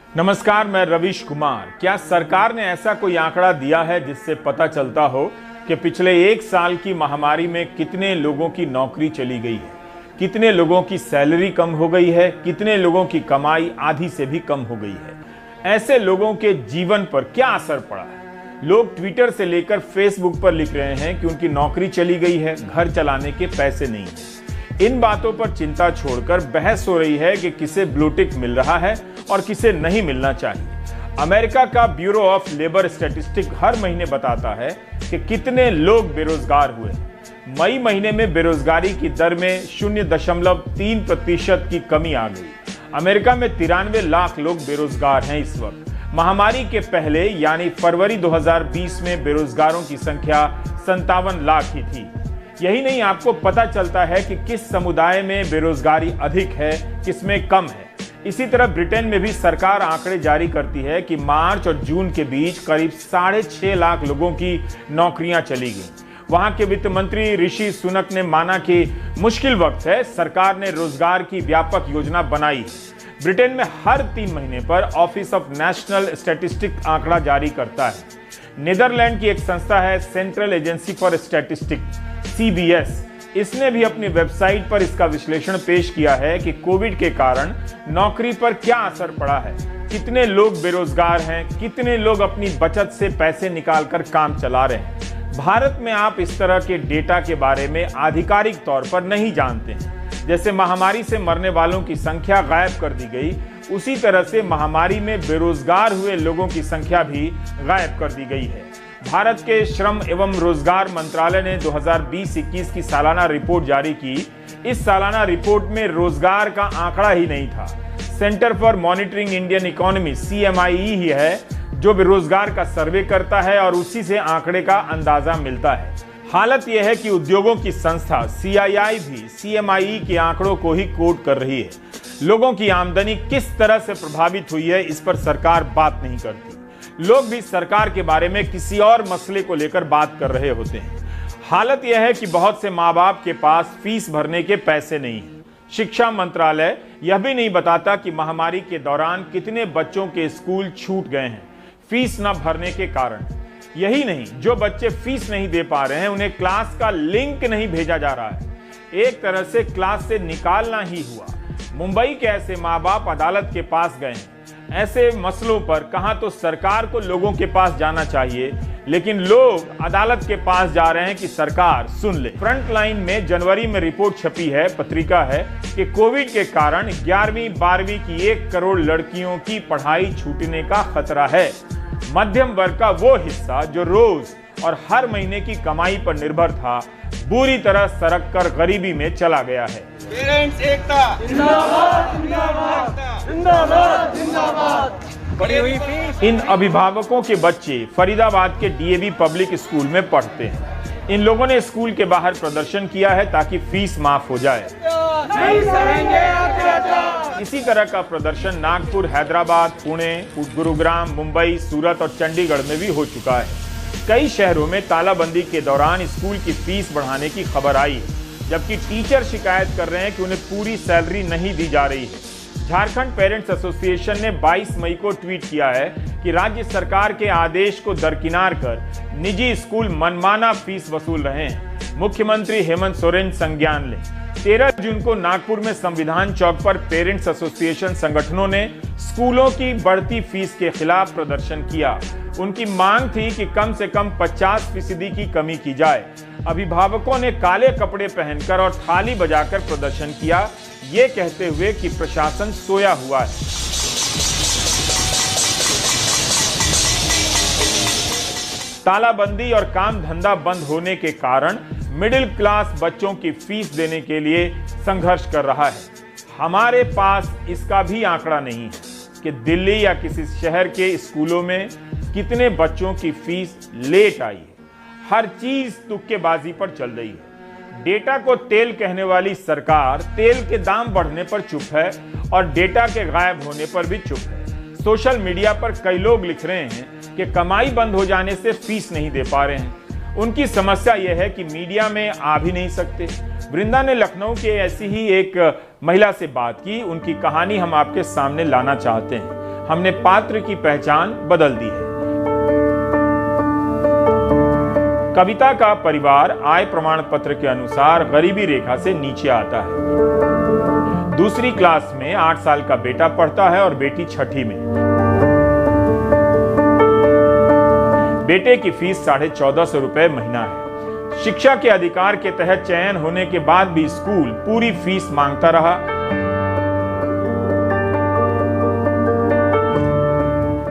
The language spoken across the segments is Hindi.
नमस्कार, मैं रवीश कुमार। क्या सरकार ने ऐसा कोई आंकड़ा दिया है जिससे पता चलता हो कि पिछले एक साल की महामारी में कितने लोगों की नौकरी चली गई है, कितने लोगों की सैलरी कम हो गई है, कितने लोगों की कमाई आधी से भी कम हो गई है? ऐसे लोगों के जीवन पर क्या असर पड़ा है? लोग ट्विटर से लेकर फेसबुक पर लिख रहे हैं कि उनकी नौकरी चली गई है, घर चलाने के पैसे नहीं है। इन बातों पर चिंता छोड़कर बहस हो रही है कि किसे ब्लू टिक मिल रहा है और किसे नहीं मिलना चाहिए। अमेरिका का ब्यूरो ऑफ लेबर स्टैटिस्टिक्स हर महीने बताता है कि कितने लोग बेरोजगार हुए। मई महीने में बेरोजगारी की दर में 0.3% की कमी आ गई। अमेरिका में 93 लाख लोग बेरोजगार हैं इस वक्त। महामारी के पहले यानी फरवरी 2020 में बेरोजगारों की संख्या 57 लाख ही थी। यही नहीं, आपको पता चलता है कि किस समुदाय में बेरोजगारी अधिक है, किसमें कम है। इसी तरह ब्रिटेन में भी सरकार आंकड़े जारी करती है कि मार्च और जून के बीच करीब 6.5 लाख लोगों की नौकरियां चली गई। वहां के वित्त मंत्री ऋषि सुनक ने माना कि मुश्किल वक्त है, सरकार ने रोजगार की व्यापक योजना बनाई है। ब्रिटेन में हर 3 महीने पर ऑफिस ऑफ नेशनल स्टैटिस्टिक्स आंकड़ा जारी करता है। नीदरलैंड की एक संस्था है central agency for statistics CBS, इसने भी अपनी वेबसाइट पर इसका विश्लेषण पेश किया है कि कोविड के कारण नौकरी पर क्या असर पड़ा है, कितने लोग बेरोजगार हैं, कितने लोग अपनी बचत से पैसे निकालकर काम चला रहे हैं। भारत में आप इस तरह के डेटा के बारे में आधिकारिक तौर पर नहीं जानते हैं। जैसे महामारी से मरने वालों की संख्या गायब कर दी गई, उसी तरह से महामारी में बेरोजगार हुए लोगों की संख्या भी गायब कर दी गई है। भारत के श्रम एवं रोजगार मंत्रालय ने 2020-21 की सालाना रिपोर्ट जारी की। इस सालाना रिपोर्ट में रोजगार का आंकड़ा ही नहीं था। Centre for monitoring Indian economy CMIE ही है जो बेरोजगार का सर्वे करता है और उसी से आंकड़े का अंदाजा मिलता है। हालत यह है कि उद्योगों की संस्था CII भी CMIE के आंकड़ों को ही कोट कर रही है। लोगों की आमदनी किस तरह से प्रभावित हुई है, इस पर सरकार बात नहीं करती। लोग भी सरकार के बारे में किसी और मसले को लेकर बात कर रहे होते हैं। हालत यह है कि बहुत से माँ बाप के पास फीस भरने के पैसे नहीं हैं। शिक्षा मंत्रालय यह भी नहीं बताता कि महामारी के दौरान कितने बच्चों के स्कूल छूट गए हैं फीस न भरने के कारण। यही नहीं, जो बच्चे फीस नहीं दे पा रहे हैं उन्हें क्लास का लिंक नहीं भेजा जा रहा है। एक तरह से क्लास से निकालना ही हुआ। मुंबई के ऐसे माँ बाप अदालत के पास गए हैं। ऐसे मसलों पर कहां तो सरकार को लोगों के पास जाना चाहिए, लेकिन लोग अदालत के पास जा रहे हैं कि सरकार सुन ले। फ्रंट लाइन में जनवरी में रिपोर्ट छपी है, पत्रिका है कि कोविड के कारण 11वीं 12वीं की 1 करोड़ लड़कियों की पढ़ाई छूटने का खतरा है। मध्यम वर्ग का वो हिस्सा जो रोज और हर महीने की कमाई पर निर्भर था, बुरी तरह सड़क कर गरीबी में चला गया है। पेरेंट्स एकता जिंदाबाद, जिंदाबाद, जिंदाबाद, जिंदाबाद। बढ़ी हुई फीस। इन अभिभावकों के बच्चे फरीदाबाद के DAV पब्लिक स्कूल में पढ़ते हैं। इन लोगों ने स्कूल के बाहर प्रदर्शन किया है ताकि फीस माफ हो जाए। नहीं सहेंगे अत्याचार। इसी तरह का प्रदर्शन नागपुर, हैदराबाद, पुणे, गुरुग्राम, मुंबई, सूरत और चंडीगढ़ में भी हो चुका है। कई शहरों में तालाबंदी के दौरान स्कूल की फीस बढ़ाने की खबर आई है, जबकि टीचर शिकायत कर रहे हैं कि उन्हें पूरी सैलरी नहीं दी जा रही है। झारखंड पेरेंट्स एसोसिएशन ने 22 मई को ट्वीट किया है कि राज्य सरकार के आदेश को दरकिनार कर निजी स्कूल मनमाना फीस वसूल रहे हैं। मुख्यमंत्री हेमंत सोरेन संज्ञान लें। 13 जून को नागपुर में संविधान चौक पर पेरेंट्स एसोसिएशन संगठनों ने स्कूलों की बढ़ती फीस के खिलाफ प्रदर्शन किया। उनकी मांग थी कि कम से कम 50% की कमी की जाए। अभिभावकों ने काले कपड़े पहनकर और थाली बजाकर प्रदर्शन किया, ये कहते हुए कि प्रशासन सोया हुआ है। तालाबंदी और काम धंधा बंद होने के कारण मिडिल क्लास बच्चों की फीस देने के लिए संघर्ष कर रहा है। हमारे पास इसका भी आंकड़ा नहीं है कि दिल्ली या किसी शहर के स्कूलों में कितने बच्चों की फीस लेट आई है। हर चीज तुक्केबाजी पर चल रही है। डेटा को तेल कहने वाली सरकार तेल के दाम बढ़ने पर चुप है और डेटा के गायब होने पर भी चुप है। सोशल मीडिया पर कई लोग लिख रहे हैं कि कमाई बंद हो जाने से फीस नहीं दे पा रहे हैं। उनकी समस्या यह है कि मीडिया में आ भी नहीं सकते। वृंदा ने लखनऊ के ऐसी ही एक महिला से बात की, उनकी कहानी हम आपके सामने लाना चाहते हैं। हमने पात्र की पहचान बदल दी है। कविता का परिवार आय प्रमाण पत्र के अनुसार गरीबी रेखा से नीचे आता है। दूसरी क्लास में 8 साल का बेटा पढ़ता है और बेटी छठी में। बेटे की फीस 1450 रुपए महीना है। शिक्षा के अधिकार के तहत चयन होने के बाद भी स्कूल पूरी फीस मांगता रहा।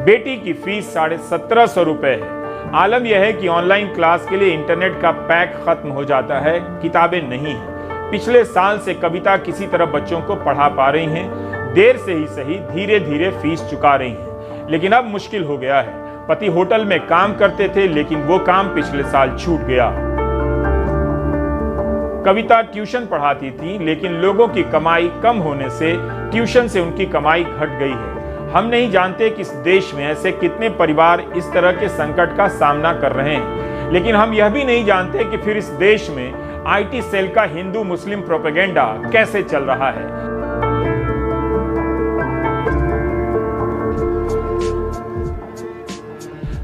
बेटी की फीस 1750 रुपए है। आलम यह है कि ऑनलाइन क्लास के लिए इंटरनेट का पैक खत्म हो जाता है, किताबें नहीं है। पिछले साल से कविता किसी तरह बच्चों को पढ़ा पा रही हैं, देर से ही सही धीरे धीरे फीस चुका रही हैं। लेकिन अब मुश्किल हो गया है। पति होटल में काम करते थे, लेकिन वो काम पिछले साल छूट गया। कविता ट्यूशन पढ़ाती थी, लेकिन लोगों की कमाई कम होने से ट्यूशन से उनकी कमाई घट गई है। हम नहीं जानते कि इस देश में ऐसे कितने परिवार इस तरह के संकट का सामना कर रहे हैं, लेकिन हम यह भी नहीं जानते कि फिर इस देश में आईटी सेल का हिंदू मुस्लिम प्रोपेगेंडा कैसे चल रहा है।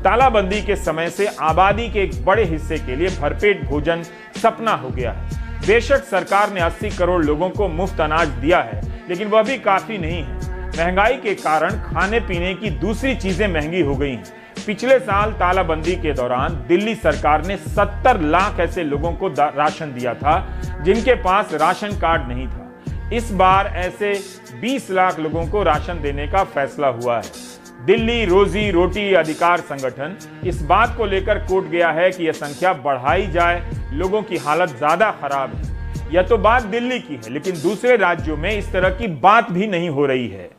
तालाबंदी के समय से आबादी के एक बड़े हिस्से के लिए भरपेट भोजन सपना हो गया है। बेशक सरकार ने 80 करोड़ लोगों को मुफ्त अनाज दिया है, लेकिन वह भी काफी नहीं है। महंगाई के कारण खाने पीने की दूसरी चीजें महंगी हो गई हैं। पिछले साल तालाबंदी के दौरान दिल्ली सरकार ने 70 लाख ऐसे लोगों को राशन दिया था जिनके पास राशन कार्ड नहीं था। इस बार ऐसे 20 लाख लोगों को राशन देने का फैसला हुआ है। दिल्ली रोजी रोटी अधिकार संगठन इस बात को लेकर कोर्ट गया है कि यह संख्या बढ़ाई जाए, लोगों की हालत ज्यादा खराब है। यह तो बात दिल्ली की है, लेकिन दूसरे राज्यों में इस तरह की बात भी नहीं हो रही है।